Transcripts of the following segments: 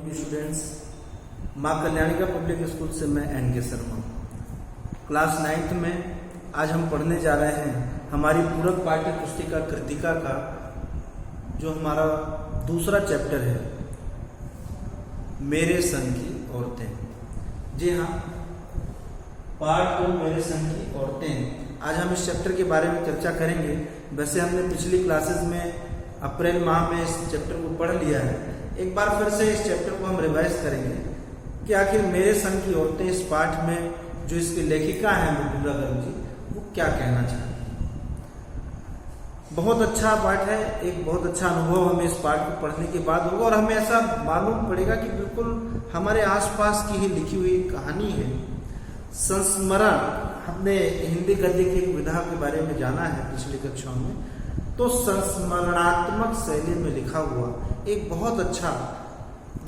Students, माँ कल्याणिका public school से मैं एन.के. शर्मा क्लास 9th में आज हम पढ़ने जा रहे हैं हमारी पूरक पाठ्य पुस्तिका कृतिका का जो हमारा दूसरा चैप्टर है, मेरे संग की औरतें। जी हाँ, पार्ट 2 मेरे संग की औरतें। आज हम इस चैप्टर के बारे में चर्चा करेंगे। वैसे हमने पिछली क्लासेस में अप्रैल माह में इस चैप्टर को पढ़ लिया है। एक बार फिर से इस चैप्टर को हम रिवाइज करेंगे कि आखिर मेरे संग की औरतें इस पाठ में जो इसकी लेखिका हैं मृदुला गर्ग जी, वो क्या कहना चाहती हैं। बहुत अच्छा पाठ है, एक बहुत अच्छा अनुभव हमें इस पाठ को पढ़ने के बाद होगा और हमें ऐसा मालूम पड़ेगा कि बिल्कुल हमारे आसपास की ही लिखी हुई कहानी है। संस्मरण, हमने हिंदी गद्य की एक विधा के बारे में जाना है पिछली कक्षाओं में, तो संस्मरणात्मक शैली में लिखा हुआ एक बहुत अच्छा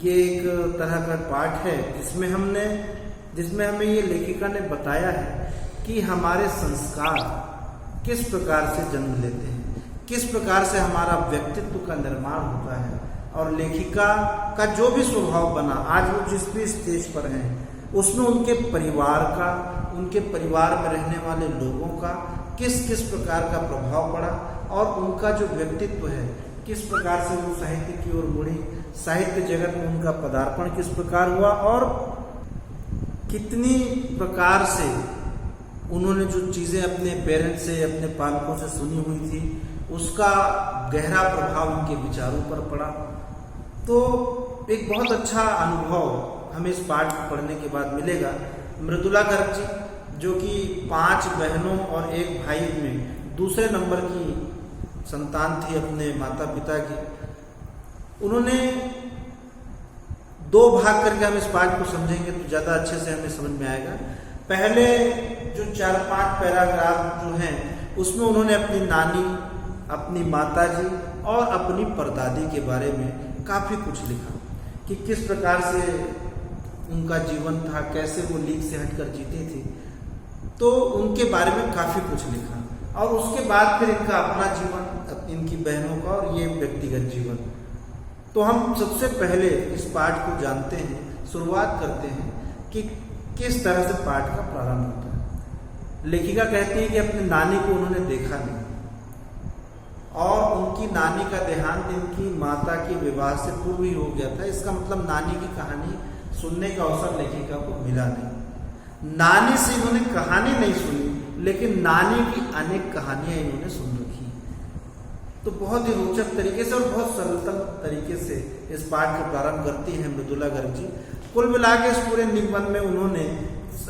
ये एक तरह का पाठ है जिसमें हमें ये लेखिका ने बताया है कि हमारे संस्कार किस प्रकार से जन्म लेते हैं, किस प्रकार से हमारा व्यक्तित्व का निर्माण होता है। और लेखिका का जो भी स्वभाव बना, आज वो जिस भी स्टेज पर हैं, उसमें उनके परिवार का, उनके परिवार में रहने वाले लोगों का किस किस प्रकार का प्रभाव पड़ा और उनका जो व्यक्तित्व है किस प्रकार से वो साहित्य की ओर मुड़ी, साहित्य जगत में उनका पदार्पण किस प्रकार हुआ और कितनी प्रकार से उन्होंने जो चीज़ें अपने पेरेंट्स से, अपने पालकों से सुनी हुई थी, उसका गहरा प्रभाव उनके विचारों पर पड़ा। तो एक बहुत अच्छा अनुभव हमें इस पाठ को पढ़ने के बाद मिलेगा। मृदुला गर्ग जी, जो कि 5 बहनों और 1 भाई में दूसरे नंबर की संतान थी अपने माता पिता की, उन्होंने 2 भाग करके हम इस पाठ को समझेंगे तो ज़्यादा अच्छे से हमें समझ में आएगा। पहले जो 4-5 पैराग्राफ जो हैं उसमें उन्होंने अपनी नानी, अपनी माता जी और अपनी परदादी के बारे में काफ़ी कुछ लिखा कि किस प्रकार से उनका जीवन था, कैसे वो लीक से हटकर जीती थी, तो उनके बारे में काफ़ी कुछ लिखा। और उसके बाद फिर इनका अपना जीवन, इनकी बहनों का और ये व्यक्तिगत जीवन। तो हम सबसे पहले इस पाठ को जानते हैं, शुरुआत करते हैं कि किस तरह से पाठ का प्रारंभ होता है। लेखिका कहती है कि अपनी नानी को उन्होंने देखा नहीं और उनकी नानी का देहांत इनकी माता के विवाह से पूर्व ही हो गया था। इसका मतलब नानी की कहानी सुनने का अवसर लेखिका को मिला नहीं। नानी से इन्होंने कहानी नहीं सुनी, लेकिन नानी की अनेक कहानियां इन्होंने सुन रखी। तो बहुत ही रोचक तरीके से और बहुत सरलतम तरीके से इस पाठ का प्रारंभ करती हैं मृदुला गर्ग जी। कुल मिला के इस पूरे निबंध में उन्होंने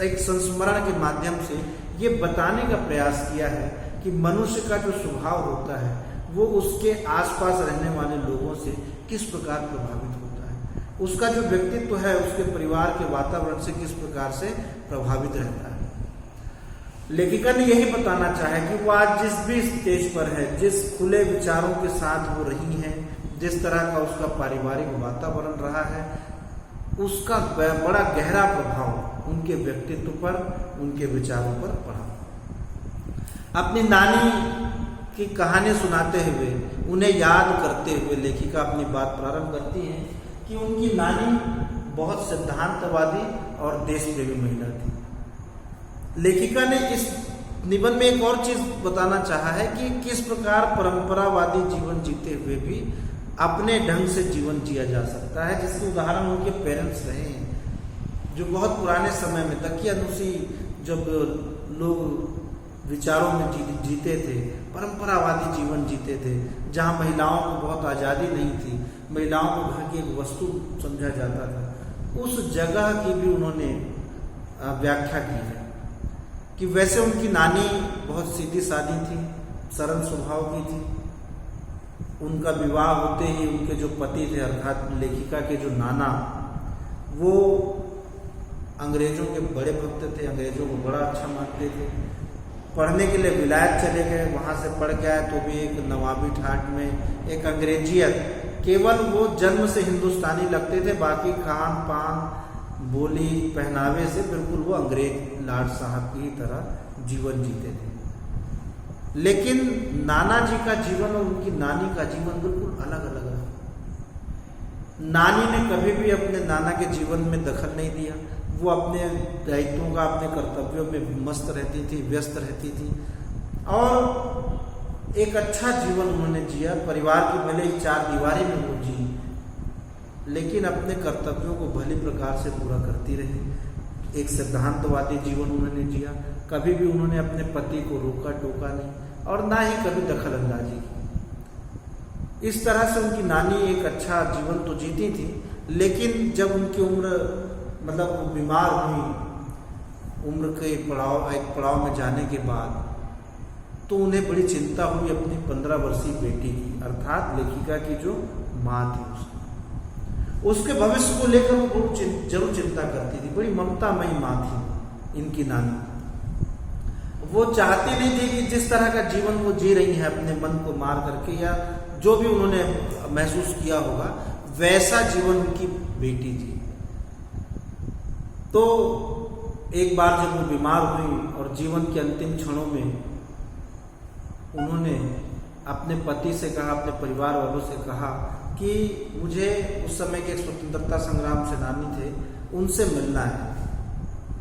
एक संस्मरण के माध्यम से ये बताने का प्रयास किया है कि मनुष्य का जो स्वभाव होता है वो उसके आसपास रहने वाले लोगों से किस प्रकार प्रभावित होता है, उसका जो व्यक्तित्व है उसके परिवार के वातावरण से किस प्रकार से प्रभावित रहता है। लेखिका ने यही बताना चाहा कि वो आज जिस भी स्टेज पर है, जिस खुले विचारों के साथ वो रही हैं, जिस तरह का उसका पारिवारिक वातावरण रहा है, उसका बड़ा गहरा प्रभाव उनके व्यक्तित्व पर, उनके विचारों पर पड़ा। अपनी नानी की कहानी सुनाते हुए, उन्हें याद करते हुए लेखिका अपनी बात प्रारंभ करती है कि उनकी नानी बहुत सिद्धांतवादी और देश प्रेमी महिला थी। लेखिका ने इस निबंध में एक और चीज बताना चाहा है कि किस प्रकार परंपरावादी जीवन जीते हुए भी अपने ढंग से जीवन जिया जा सकता है, जिसके उदाहरण उनके पेरेंट्स रहे हैं, जो बहुत पुराने समय में दकियानुसी जब लोग विचारों में जीते थे, परंपरावादी जीवन जीते थे, जहाँ महिलाओं को बहुत आज़ादी नहीं थी, महिलाओं को घर की एक वस्तु समझा जाता था, उस जगह की भी उन्होंने व्याख्या की है कि वैसे उनकी नानी बहुत सीधी सादी थी, सरल स्वभाव की थी। उनका विवाह होते ही उनके जो पति थे, अर्थात लेखिका के जो नाना, वो अंग्रेजों के बड़े भक्त थे, अंग्रेजों को बड़ा अच्छा मानते थे। पढ़ने के लिए विलायत चले गए, वहाँ से पढ़ के आए तो भी एक नवाबी ठाट में एक अंग्रेजियत, केवल वो जन्म से हिंदुस्तानी लगते थे, बाकी खान पान, बोली, पहनावे से बिल्कुल वो अंग्रेज लाट साहब की तरह जीवन जीते थे। लेकिन नाना जी का जीवन और उनकी नानी का जीवन बिल्कुल अलग अलग रहा। नानी ने कभी भी अपने नाना के जीवन में दखल नहीं दिया। वो अपने दायित्वों का, अपने कर्तव्यों में मस्त रहती थी, व्यस्त रहती थी और एक अच्छा जीवन उन्होंने जिया। परिवार की भले ही चार दीवारी में वो जी, लेकिन अपने कर्तव्यों को भली प्रकार से पूरा करती रही। एक सिद्धांतवादी जीवन उन्होंने जिया। कभी भी उन्होंने अपने पति को रोका टोका नहीं और ना ही कभी दखल अंदाजी की। इस तरह से उनकी नानी एक अच्छा जीवन तो जीती थी, लेकिन जब उनकी उम्र मतलब वो बीमार हुई, उम्र के एक पड़ाव में जाने के बाद, तो उन्हें बड़ी चिंता हुई अपनी 15 वर्षीय बेटी की, अर्थात लेखिका की जो माँ थी उसके भविष्य को लेकर वो बहुत जरूर चिंता करती थी। बड़ी ममतामयी माँ थी इनकी नानी। वो चाहती नहीं थी कि जिस तरह का जीवन वो जी रही है अपने मन को मार करके, या जो भी उन्होंने महसूस किया होगा वैसा जीवन उनकी बेटी जी। तो एक बार जब वो बीमार हुई और जीवन के अंतिम क्षणों में उन्होंने अपने पति से कहा, अपने परिवार वालों से कहा कि मुझे उस समय के स्वतंत्रता संग्राम सेनानी थे, उनसे मिलना है।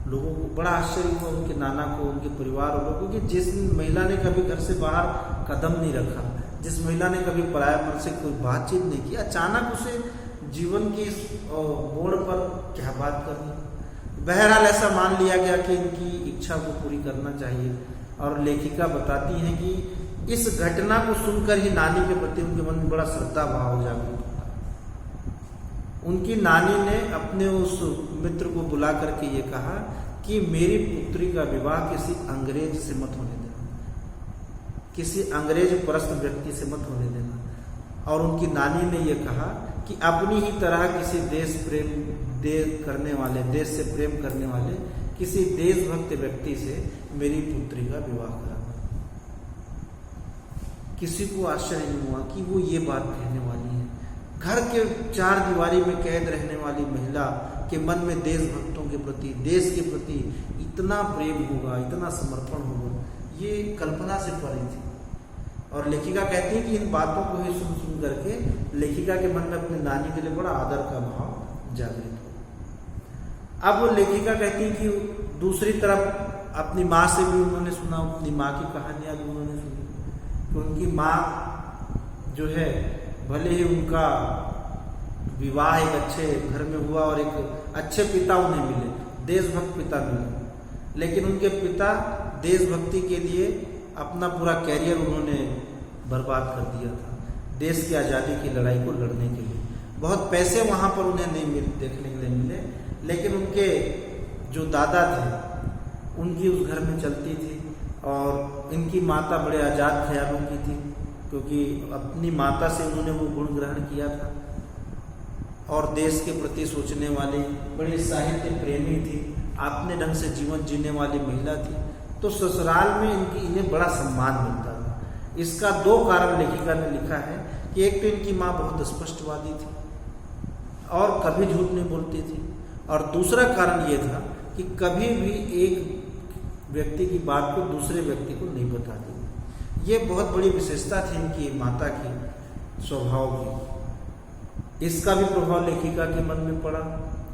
लोगों को बड़ा आश्चर्य हुआ, उनके नाना को, उनके परिवार वालों को, कि जिस महिला ने कभी घर से बाहर कदम नहीं रखा, जिस महिला ने कभी पराया मन से कोई बातचीत नहीं की, अचानक उसे जीवन की मोड़ पर क्या बात करनी। बहरहाल ऐसा मान लिया गया कि इनकी इच्छा को पूरी करना चाहिए। और लेखिका बताती हैं कि इस घटना को सुनकर ही नानी के प्रति उनके मन में बड़ा श्रद्धा भाव जागृत होता। उनकी नानी ने अपने उस मित्र को बुला करके ये कहा कि मेरी पुत्री का विवाह किसी अंग्रेज से मत होने देना, किसी अंग्रेज परस्त व्यक्ति से मत होने देना। और उनकी नानी ने ये कहा कि अपनी ही तरह किसी देश से प्रेम करने वाले किसी देशभक्त व्यक्ति से मेरी पुत्री का विवाह कराना। किसी को आश्चर्य नहीं हुआ कि वो ये बात कहने वाली है। घर के चार दीवारी में कैद रहने वाली महिला के मन में देशभक्तों के प्रति, देश के प्रति इतना प्रेम होगा, इतना समर्पण होगा, ये कल्पना से परे थी। और लेखिका कहती है कि इन बातों को ही सुन सुन करके लेखिका के मन में अपनी नानी के लिए बड़ा आदर का भाव जागृत हो। अब वो लेखिका कहती है कि दूसरी तरफ अपनी माँ से भी उन्होंने सुना, अपनी माँ की कहानियां भी उन्होंने सुनी। तो उनकी माँ जो है, भले ही उनका विवाह एक अच्छे घर में हुआ और एक अच्छे पिता उन्हें मिले, देशभक्त पिता मिले, लेकिन उनके पिता देशभक्ति के लिए अपना पूरा कैरियर उन्होंने बर्बाद कर दिया था, देश की आज़ादी की लड़ाई को लड़ने के लिए। बहुत पैसे वहाँ पर उन्हें नहीं देखने के लिए मिले, लेकिन उनके जो दादा थे उनकी उस घर में चलती थी। और इनकी माता बड़े आज़ाद ख्यालों की थी, क्योंकि अपनी माता से उन्होंने वो गुण ग्रहण किया था और देश के प्रति सोचने वाली, बड़ी साहित्य प्रेमी थी, अपने ढंग से जीवन जीने वाली महिला थी। तो ससुराल में इन्हें बड़ा सम्मान मिलता था। इसका दो कारण लेखिका ने लिखा है कि एक तो इनकी माँ बहुत स्पष्टवादी थी और कभी झूठ नहीं बोलती थी, और दूसरा कारण ये था कि कभी भी एक व्यक्ति की बात को दूसरे व्यक्ति को नहीं बताती। ये बहुत बड़ी विशेषता थी इनकी माता की स्वभाव की। इसका भी प्रभाव लेखिका के मन में पड़ा।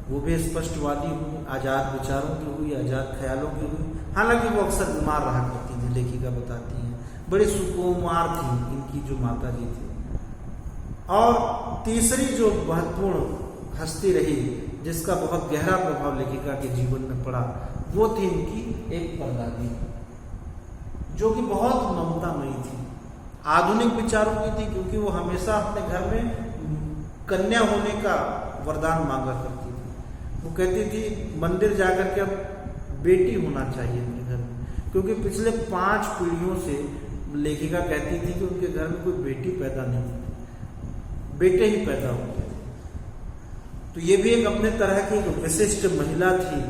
वो भी स्पष्टवादी हुई, आज़ाद विचारों की हुई, आज़ाद ख्यालों की हुई। हालांकि वो अक्सर बीमार रहा करती थी, लेखिका बताती हैं। बड़ी सुकुमार थी इनकी जो माता जी थी। और तीसरी जो महत्वपूर्ण हस्ती रही, जिसका बहुत गहरा प्रभाव लेखिका के जीवन में पड़ा, वो थी इनकी एक परदादी, जो कि बहुत ममतामयी थी, आधुनिक विचारों की थी, क्योंकि वो हमेशा अपने घर में कन्या होने का वरदान मांगा करती थी। वो कहती थी मंदिर जाकर के अब बेटी होना चाहिए अपने घर में, क्योंकि पिछले 5 पीढ़ियों से लेखिका कहती थी कि उनके घर में कोई बेटी पैदा नहीं होती, बेटे ही पैदा होते थे। तो ये भी एक अपने तरह की एक विशिष्ट महिला थी,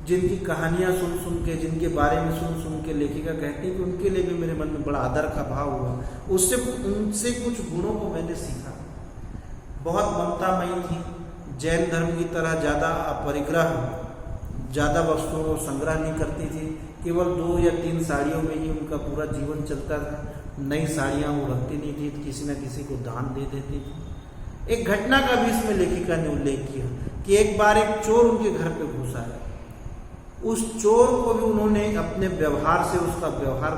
जिनकी कहानियां सुन सुन के, जिनके बारे में सुन सुन के लेखिका कहती कि उनके लिए भी मेरे मन में बड़ा आदर का भाव हुआ। उनसे कुछ गुणों को मैंने सीखा। बहुत ममतामयी थी, जैन धर्म की तरह ज़्यादा अपरिग्रह, ज़्यादा वस्तुओं को संग्रह नहीं करती थी। केवल 2 या 3 साड़ियों में ही उनका पूरा जीवन चलता था। नई साड़ियाँ वो रखती नहीं थी, किसी न किसी को दान दे देती थी। एक घटना का भी इसमें लेखिका ने उल्लेख किया कि एक बार एक चोर उनके घर पे घुसा है। उस चोर को भी उन्होंने अपने व्यवहार से, उसका व्यवहार,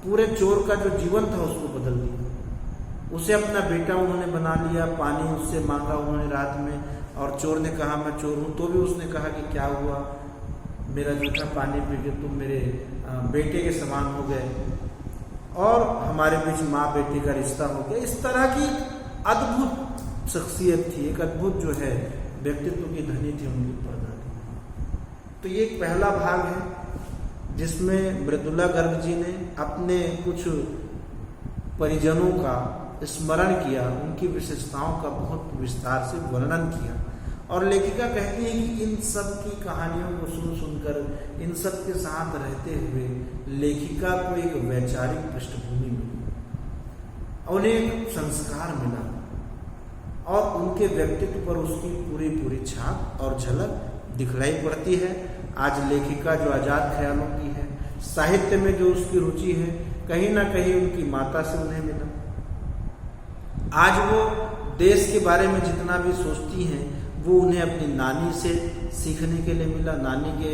पूरे चोर का जो जीवन था उसको बदल दिया। उसे अपना बेटा उन्होंने बना लिया। पानी उससे मांगा उन्होंने रात में, और चोर ने कहा मैं चोर हूँ, तो भी उसने कहा कि क्या हुआ, मेरा जूठा पानी पी के तुम मेरे बेटे के समान हो गए, और हमारे बीच माँ बेटे का रिश्ता हो गया। इस तरह की अद्भुत शख्सियत थी, एक अद्भुत जो है व्यक्तित्व की धनी थी उनकी परदादी। तो ये एक पहला भाग है जिसमें मृदुला गर्ग जी ने अपने कुछ परिजनों का स्मरण किया, उनकी विशेषताओं का बहुत विस्तार से वर्णन किया। और लेखिका कहती है कि इन सब की कहानियों को सुनकर, इन सब के साथ रहते हुए लेखिका को एक वैचारिक पृष्ठभूमि मिली, उन्हें एक संस्कार मिला, और उनके व्यक्तित्व पर उसकी पूरी छाप और झलक दिखलाई पड़ती है। आज लेखिका जो आजाद ख्यालों की है, साहित्य में जो उसकी रुचि है, कहीं ना कहीं उनकी माता से उन्हें मिला। आज वो देश के बारे में जितना भी सोचती हैं, वो उन्हें अपनी नानी से सीखने के लिए मिला, नानी के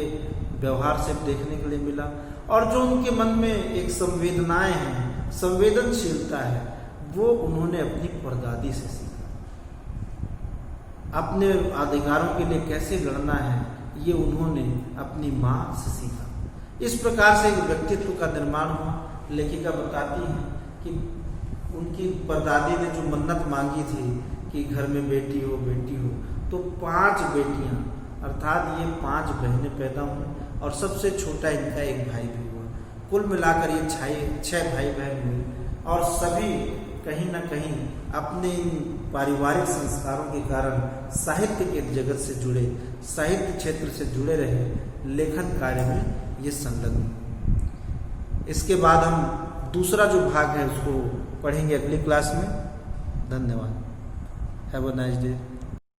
व्यवहार से देखने के लिए मिला। और जो उनके मन में एक संवेदनाएं हैं, संवेदनशीलता है, वो उन्होंने अपनी परदादी से सीखा। अपने अधिकारों के लिए कैसे लड़ना है, ये उन्होंने अपनी माँ से सीखा। इस प्रकार से एक व्यक्तित्व का निर्माण हुआ। लेखिका बताती है कि उनकी परदादी ने जो मन्नत मांगी थी कि घर में बेटी हो, तो 5 बेटियां, अर्थात ये 5 बहनें पैदा हुई, और सबसे छोटा इनका एक भाई भी हुआ। कुल मिलाकर ये 6 भाई बहन हुए, और सभी कहीं ना कहीं अपने इन पारिवारिक संस्कारों के कारण साहित्य के जगत से जुड़े, साहित्य क्षेत्र से जुड़े रहे, लेखन कार्य में ये संलग्न। इसके बाद हम दूसरा जो भाग है उसको पढ़ेंगे अगली क्लास में। धन्यवाद। Have a nice day.